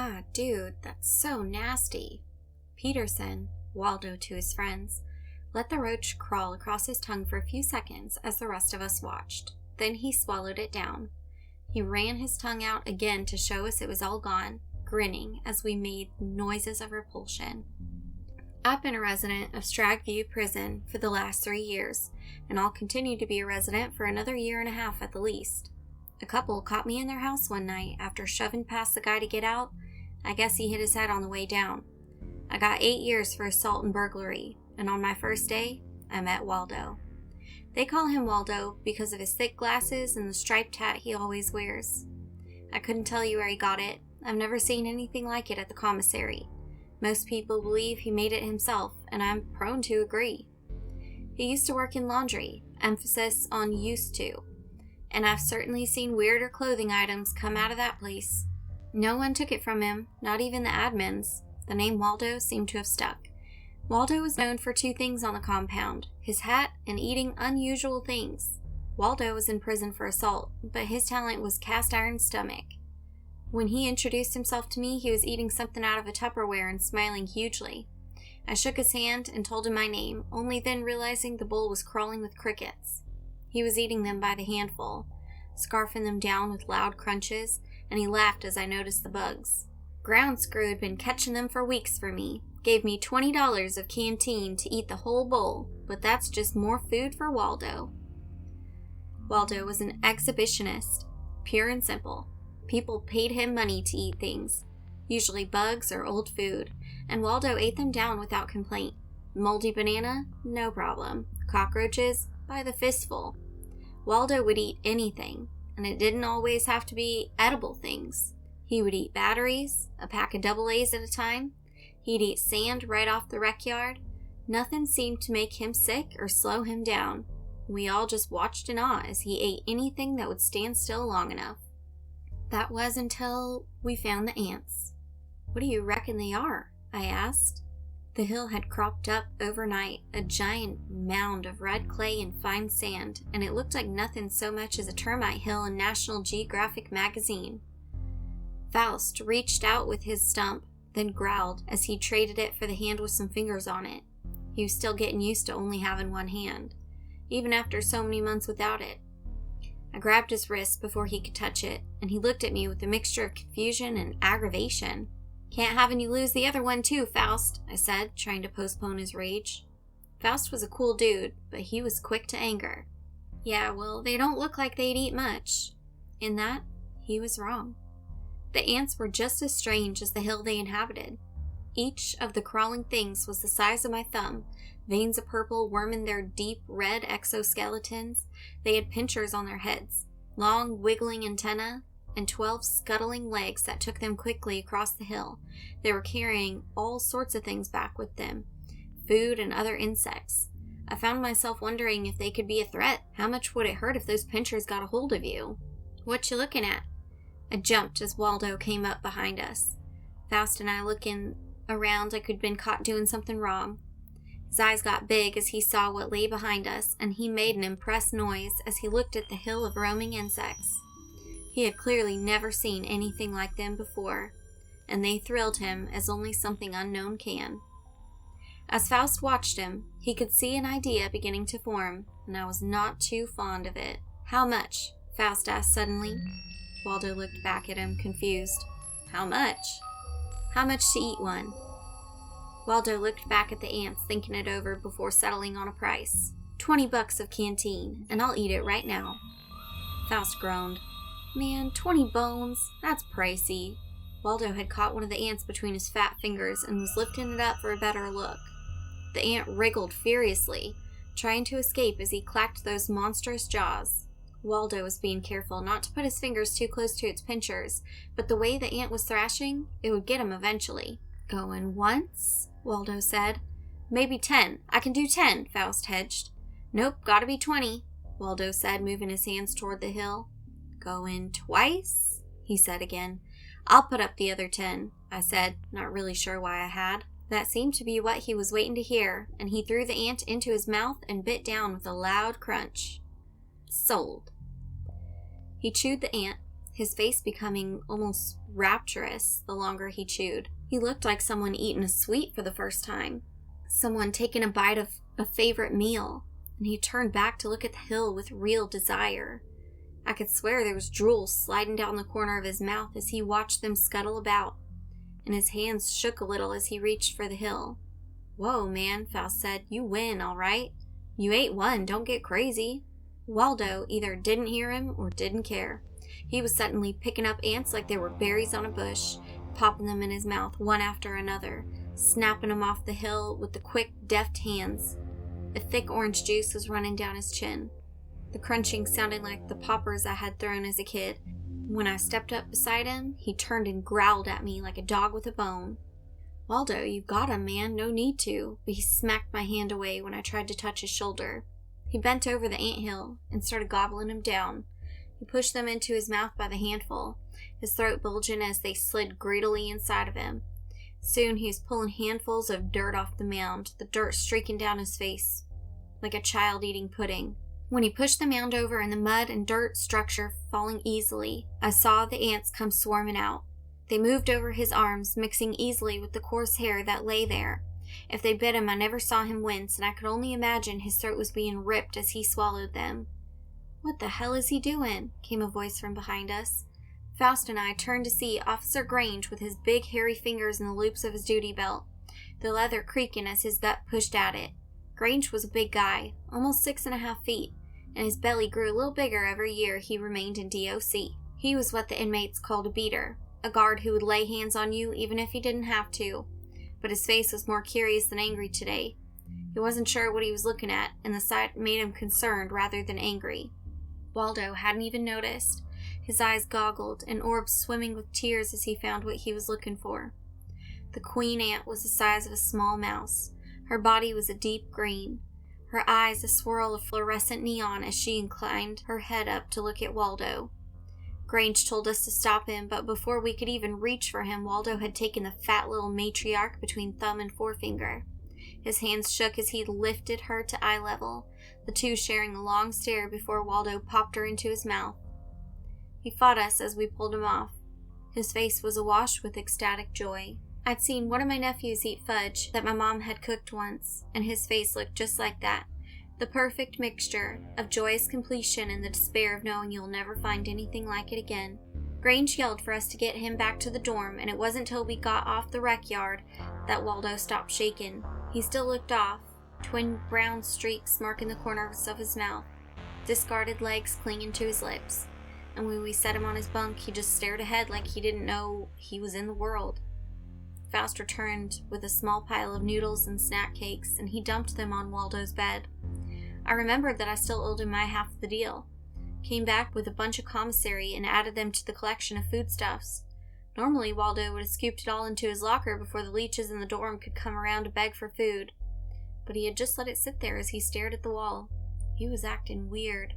Ah, dude, that's so nasty. Peterson, Waldo to his friends, let the roach crawl across his tongue for a few seconds as the rest of us watched. Then he swallowed it down. He ran his tongue out again to show us it was all gone, grinning as we made noises of repulsion. I've been a resident of Stragview prison for the last 3 years, and I'll continue to be a resident for another 1.5 years at the least. A couple caught me in their house one night after shoving past the guy to get out. I guess he hit his head on the way down. I got 8 years for assault and burglary, and on my first day, I met Waldo. They call him Waldo because of his thick glasses and the striped hat he always wears. I couldn't tell you where he got it. I've never seen anything like it at the commissary. Most people believe he made it himself, and I'm prone to agree. He used to work in laundry, emphasis on used to, and I've certainly seen weirder clothing items come out of that place. No one took it from him, not even the admins. The name Waldo seemed to have stuck. Waldo was known for 2 things on the compound, his hat and eating unusual things. Waldo was in prison for assault, but his talent was cast iron stomach. When he introduced himself to me, he was eating something out of a Tupperware and smiling hugely. I shook his hand and told him my name, only then realizing the bowl was crawling with crickets. He was eating them by the handful, scarfing them down with loud crunches, and he laughed as I noticed the bugs. Ground Screw had been catching them for weeks for me, gave me $20 of canteen to eat the whole bowl, but that's just more food for Waldo. Waldo was an exhibitionist, pure and simple. People paid him money to eat things, usually bugs or old food, and Waldo ate them down without complaint. Moldy banana? No problem. Cockroaches? By the fistful. Waldo would eat anything, and it didn't always have to be edible things. He would eat batteries, a pack of double A's at a time. He'd eat sand right off the rec yard. Nothing seemed to make him sick or slow him down. We all just watched in awe as he ate anything that would stand still long enough. That was until we found the ants. What do you reckon they are? I asked. The hill had cropped up overnight, a giant mound of red clay and fine sand, and it looked like nothing so much as a termite hill in National Geographic magazine. Faust reached out with his stump, then growled as he traded it for the hand with some fingers on it. He was still getting used to only having one hand, even after so many months without it. I grabbed his wrist before he could touch it, and he looked at me with a mixture of confusion and aggravation. "Can't have you lose the other one too, Faust," I said, trying to postpone his rage. Faust was a cool dude, but he was quick to anger. Yeah, well, they don't look like they'd eat much. In that, he was wrong. The ants were just as strange as the hill they inhabited. Each of the crawling things was the size of my thumb, veins of purple worming their deep red exoskeletons. They had pincers on their heads, long wiggling antennae, and 12 scuttling legs that took them quickly across the hill. They were carrying all sorts of things back with them, food and other insects. I found myself wondering if they could be a threat. How much would it hurt if those pincers got a hold of you? "What you looking at?" I jumped as Waldo came up behind us. Faust and I looking around like we'd been caught doing something wrong. His eyes got big as he saw what lay behind us, and he made an impressed noise as he looked at the hill of roaming insects. He had clearly never seen anything like them before, and they thrilled him as only something unknown can. As Faust watched him, he could see an idea beginning to form, and I was not too fond of it. "How much?" Faust asked suddenly. Waldo looked back at him, confused. "How much?" "How much to eat one?" Waldo looked back at the ants, thinking it over before settling on a price. $20 of canteen, and I'll eat it right now." Faust groaned. "Man, 20 bones? That's pricey." Waldo had caught one of the ants between his fat fingers and was lifting it up for a better look. The ant wriggled furiously, trying to escape as he clacked those monstrous jaws. Waldo was being careful not to put his fingers too close to its pincers, but the way the ant was thrashing, it would get him eventually. "Going once?" Waldo said. "Maybe 10. I can do 10, Faust hedged. "Nope, gotta be 20, Waldo said, moving his hands toward the hill. "Going twice?" he said again. "I'll put up the other 10, I said, not really sure why I had. That seemed to be what he was waiting to hear, and he threw the ant into his mouth and bit down with a loud crunch. "Sold." He chewed the ant, his face becoming almost rapturous the longer he chewed. He looked like someone eating a sweet for the first time, someone taking a bite of a favorite meal, and he turned back to look at the hill with real desire. I could swear there was drool sliding down the corner of his mouth as he watched them scuttle about, and his hands shook a little as he reached for the hill. "Whoa, man," Faust said. "You win, all right. You ate one, don't get crazy." Waldo either didn't hear him or didn't care. He was suddenly picking up ants like they were berries on a bush, popping them in his mouth one after another, snapping them off the hill with the quick, deft hands. A thick orange juice was running down his chin. The crunching sounded like the poppers I had thrown as a kid. When I stepped up beside him, he turned and growled at me like a dog with a bone. "Waldo, you got him, man, no need to," but he smacked my hand away when I tried to touch his shoulder. He bent over the anthill and started gobbling them down. He pushed them into his mouth by the handful, his throat bulging as they slid greedily inside of him. Soon he was pulling handfuls of dirt off the mound, the dirt streaking down his face, like a child eating pudding. When he pushed the mound over and the mud and dirt structure falling easily, I saw the ants come swarming out. They moved over his arms, mixing easily with the coarse hair that lay there. If they bit him, I never saw him wince, and I could only imagine his throat was being ripped as he swallowed them. "What the hell is he doing?" came a voice from behind us. Faust and I turned to see Officer Grange with his big hairy fingers in the loops of his duty belt, the leather creaking as his gut pushed at it. Grange was a big guy, almost 6.5 feet, and his belly grew a little bigger every year he remained in DOC. He was what the inmates called a beater, a guard who would lay hands on you even if he didn't have to, but his face was more curious than angry today. He wasn't sure what he was looking at, and the sight made him concerned rather than angry. Waldo hadn't even noticed. His eyes goggled, and orbs swimming with tears as he found what he was looking for. The queen ant was the size of a small mouse. Her body was a deep green, her eyes a swirl of fluorescent neon as she inclined her head up to look at Waldo. Grange told us to stop him, but before we could even reach for him, Waldo had taken the fat little matriarch between thumb and forefinger. His hands shook as he lifted her to eye level, the two sharing a long stare before Waldo popped her into his mouth. He fought us as we pulled him off. His face was awash with ecstatic joy. I'd seen one of my nephews eat fudge that my mom had cooked once, and his face looked just like that. The perfect mixture of joyous completion and the despair of knowing you'll never find anything like it again. Grange yelled for us to get him back to the dorm, and it wasn't till we got off the rec yard that Waldo stopped shaking. He still looked off, twin brown streaks marking the corners of his mouth, discarded legs clinging to his lips. And when we set him on his bunk, he just stared ahead like he didn't know he was in the world. Faust returned with a small pile of noodles and snack cakes, and he dumped them on Waldo's bed. I remembered that I still owed him my half of the deal. Came back with a bunch of commissary and added them to the collection of foodstuffs. Normally, Waldo would have scooped it all into his locker before the leeches in the dorm could come around to beg for food. But he had just let it sit there as he stared at the wall. He was acting weird.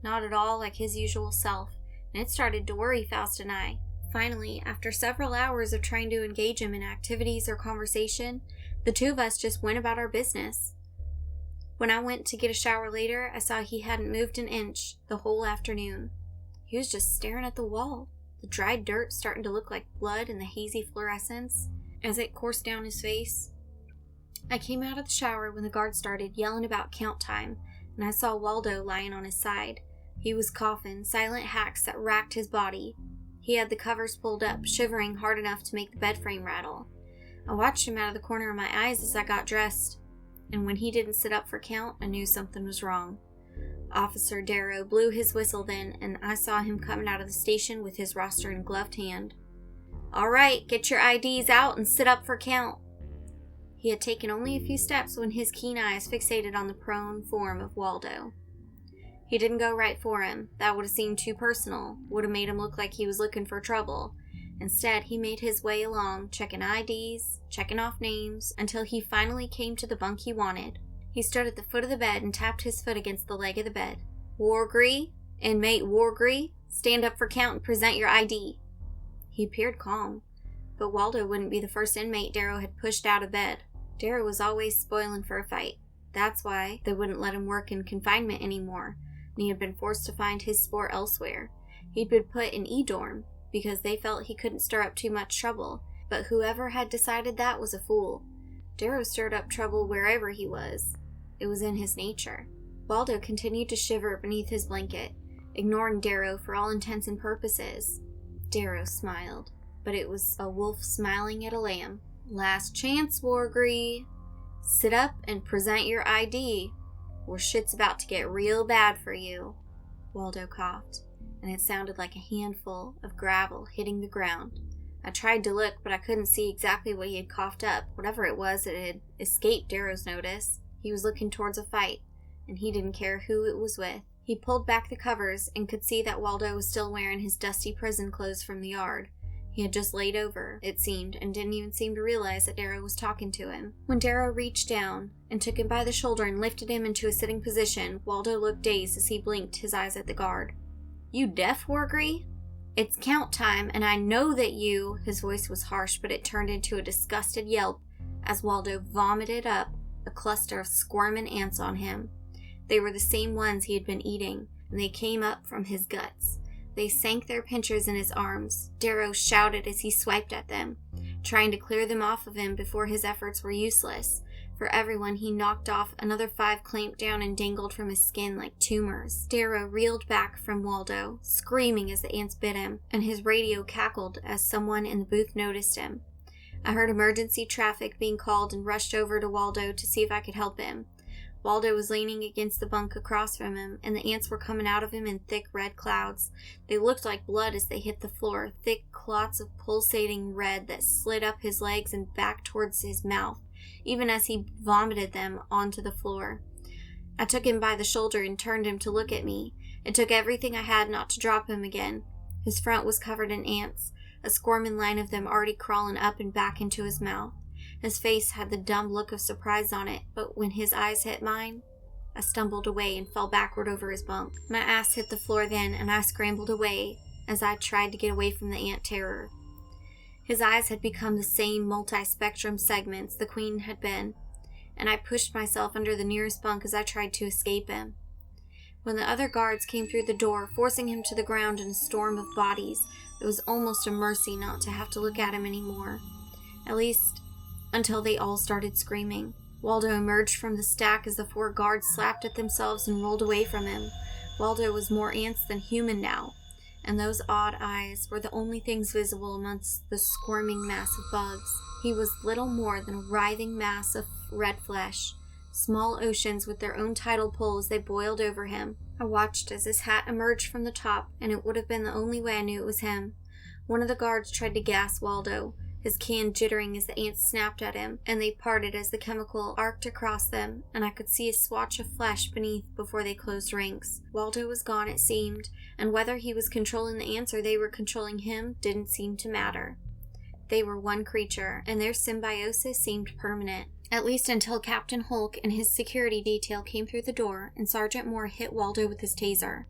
Not at all like his usual self, and it started to worry Faust and I. Finally, after several hours of trying to engage him in activities or conversation, the two of us just went about our business. When I went to get a shower later, I saw he hadn't moved an inch the whole afternoon. He was just staring at the wall, the dried dirt starting to look like blood in the hazy fluorescence as it coursed down his face. I came out of the shower when the guard started yelling about count time, and I saw Waldo lying on his side. He was coughing, silent hacks that racked his body. He had the covers pulled up, shivering hard enough to make the bed frame rattle. I watched him out of the corner of my eyes as I got dressed, and when he didn't sit up for count, I knew something was wrong. Officer Darrow blew his whistle then, and I saw him coming out of the station with his roster in gloved hand. "All right, get your IDs out and sit up for count." He had taken only a few steps when his keen eyes fixated on the prone form of Waldo. He didn't go right for him. That would have seemed too personal, would have made him look like he was looking for trouble. Instead, he made his way along, checking IDs, checking off names, until he finally came to the bunk he wanted. He stood at the foot of the bed and tapped his foot against the leg of the bed. "Wargree, inmate Wargree, stand up for count and present your ID." He appeared calm, but Waldo wouldn't be the first inmate Darrow had pushed out of bed. Darrow was always spoiling for a fight. That's why they wouldn't let him work in confinement anymore, and he had been forced to find his sport elsewhere. He'd been put in E-dorm because they felt he couldn't stir up too much trouble, but whoever had decided that was a fool. Darrow stirred up trouble wherever he was. It was in his nature. Waldo continued to shiver beneath his blanket, ignoring Darrow for all intents and purposes. Darrow smiled, but it was a wolf smiling at a lamb. "Last chance, Wargree. Sit up and present your ID, or shit's about to get real bad for you." Waldo coughed, and it sounded like a handful of gravel hitting the ground. I tried to look, but I couldn't see exactly what he had coughed up. Whatever it was, it had escaped Darrow's notice. He was looking towards a fight, and he didn't care who it was with. He pulled back the covers and could see that Waldo was still wearing his dusty prison clothes from the yard. He had just laid over, it seemed, and didn't even seem to realize that Darrow was talking to him. When Darrow reached down and took him by the shoulder and lifted him into a sitting position, Waldo looked dazed as he blinked his eyes at the guard. "You deaf, Wargree? It's count time, and I know that you—" His voice was harsh, but it turned into a disgusted yelp as Waldo vomited up a cluster of squirming ants on him. They were the same ones he had been eating, and they came up from his guts. They sank their pinchers in his arms. Darrow shouted as he swiped at them, trying to clear them off of him before his efforts were useless. For everyone he knocked off, another 5 clamped down and dangled from his skin like tumors. Darrow reeled back from Waldo, screaming as the ants bit him, and his radio cackled as someone in the booth noticed him. I heard emergency traffic being called and rushed over to Waldo to see if I could help him. Waldo was leaning against the bunk across from him, and the ants were coming out of him in thick red clouds. They looked like blood as they hit the floor, thick clots of pulsating red that slid up his legs and back towards his mouth, even as he vomited them onto the floor. I took him by the shoulder and turned him to look at me. It took everything I had not to drop him again. His front was covered in ants, a squirming line of them already crawling up and back into his mouth. His face had the dumb look of surprise on it, but when his eyes hit mine, I stumbled away and fell backward over his bunk. My ass hit the floor then, and I scrambled away as I tried to get away from the ant terror. His eyes had become the same multi-spectrum segments the queen had been, and I pushed myself under the nearest bunk as I tried to escape him. When the other guards came through the door, forcing him to the ground in a storm of bodies, it was almost a mercy not to have to look at him anymore. At least, until they all started screaming. Waldo emerged from the stack as the 4 guards slapped at themselves and rolled away from him. Waldo was more ants than human now, and those odd eyes were the only things visible amongst the squirming mass of bugs. He was little more than a writhing mass of red flesh, small oceans with their own tidal pull as they boiled over him. I watched as his hat emerged from the top, and it would have been the only way I knew it was him. One of the guards tried to gas Waldo, his can jittering as the ants snapped at him, and they parted as the chemical arced across them, and I could see a swatch of flesh beneath before they closed ranks. Waldo was gone, it seemed, and whether he was controlling the ants or they were controlling him didn't seem to matter. They were one creature, and their symbiosis seemed permanent. At least until Captain Hulk and his security detail came through the door, and Sergeant Moore hit Waldo with his taser.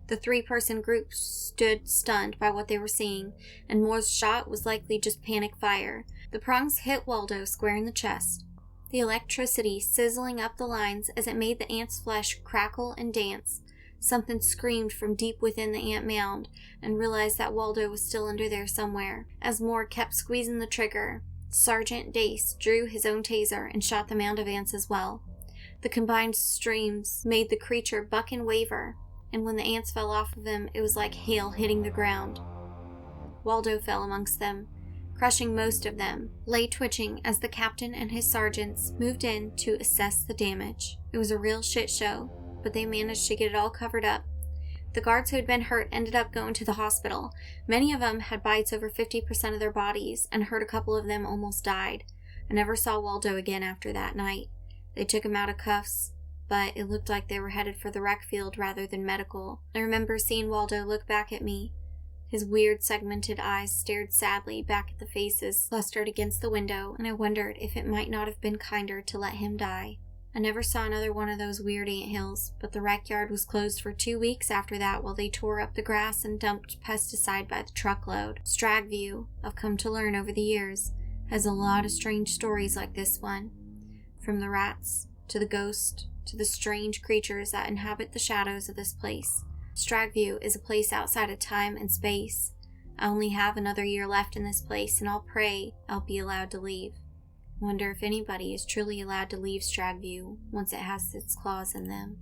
The 3-person group stood stunned by what they were seeing, and Moore's shot was likely just panic fire. The prongs hit Waldo square in the chest, the electricity sizzling up the lines as it made the ant's flesh crackle and dance. Something screamed from deep within the ant mound, and realized that Waldo was still under there somewhere. As Moore kept squeezing the trigger, Sergeant Dace drew his own taser and shot the mound of ants as well. The combined streams made the creature buck and waver, and when the ants fell off of him, it was like hail hitting the ground. Waldo fell amongst them, crushing most of them, lay twitching as the captain and his sergeants moved in to assess the damage. It was a real shit show, but they managed to get it all covered up. The guards who had been hurt ended up going to the hospital. Many of them had bites over 50% of their bodies, and heard a couple of them almost died. I never saw Waldo again after that night. They took him out of cuffs, but it looked like they were headed for the rec field rather than medical. I remember seeing Waldo look back at me. His weird segmented eyes stared sadly back at the faces clustered against the window, and I wondered if it might not have been kinder to let him die. I never saw another one of those weird anthills, but the rec yard was closed for 2 weeks after that while they tore up the grass and dumped pesticide by the truckload. Stragview, I've come to learn over the years, has a lot of strange stories like this one. From the rats, to the ghosts, to the strange creatures that inhabit the shadows of this place. Stragview is a place outside of time and space. I only have another year left in this place, and I'll pray I'll be allowed to leave. Wonder if anybody is truly allowed to leave Stragview once it has its claws in them.